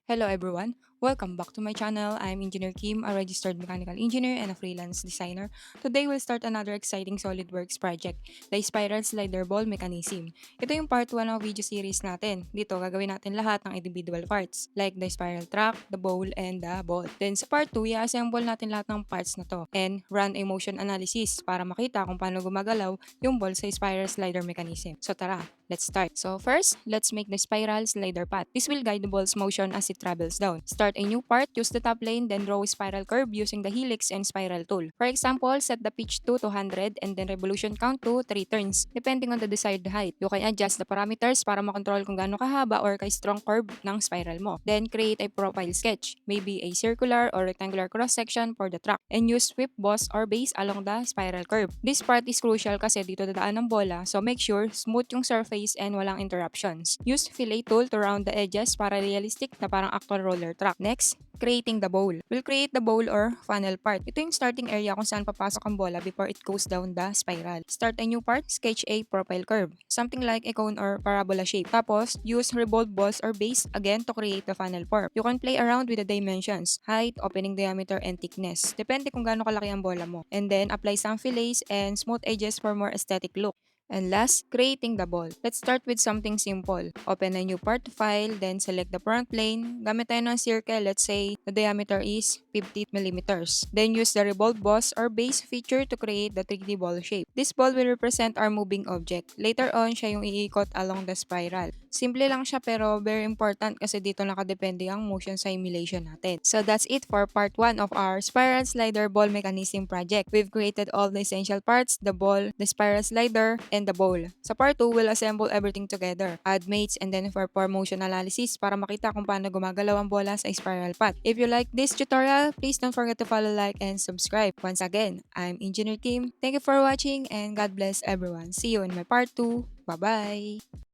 Hello everyone, welcome back to my channel. I'm Engineer Kim, a registered mechanical engineer and a freelance designer. Today we'll start another exciting Solidworks project, the Spiral Slider Ball Mechanism. Ito yung part 1 ng video series natin. Dito gagawin natin lahat ng individual parts, like the spiral track, the bowl, and the ball. Then sa part 2, i-assemble natin lahat ng parts na to and run a motion analysis para makita kung paano gumagalaw yung ball sa spiral slider mechanism. So tara, let's start. So first, let's make the spiral slider path. This will guide the ball's motion as it travels down. Start a new part, use the top lane, then draw a spiral curve using the helix and spiral tool. For example, set the pitch to 200 and then revolution count to 3 turns, depending on the desired height. You can adjust the parameters para makontrol kung gaano kahaba or ka-strong curve ng spiral mo. Then create a profile sketch, maybe a circular or rectangular cross-section for the track, and use sweep boss or base along the spiral curve. This part is crucial kasi dito dadaan ng bola, so make sure smooth yung surface and walang interruptions. Use fillet tool to round the edges para realistic na parang actual roller track. Next, creating the bowl. We'll create the bowl or funnel part. Ito yung starting area kung saan papasok ang bola before it goes down the spiral. Start a new part, sketch a profile curve, something like a cone or parabola shape. Tapos, use revolved balls or base again to create the funnel form. You can play around with the dimensions, height, opening diameter, and thickness. Depende kung gaano kalaki ang bola mo. And then, apply some fillets and smooth edges for more aesthetic look. And last, creating the ball. Let's start with something simple. Open a new part file, then select the front plane. Gamit tayo ng circle, let's say the diameter is 50 millimeters. Then use the revolve boss or base feature to create the 3D ball shape. This ball will represent our moving object. Later on, siya yung iikot along the spiral. Simple lang siya pero very important kasi dito nakadepende ang motion sa simulation natin. So that's it for part 1 of our spiral slider ball mechanism project. We've created all the essential parts, the ball, the spiral slider, and the bowl. Sa part 2, we'll assemble everything together, add mates, and then for motion analysis para makita kung paano gumagalaw ang bola sa spiral path. If you like this tutorial, please don't forget to follow, like, and subscribe. Once again, I'm Engineer Kim. Thank you for watching and God bless everyone. See you in my part 2. Bye-bye!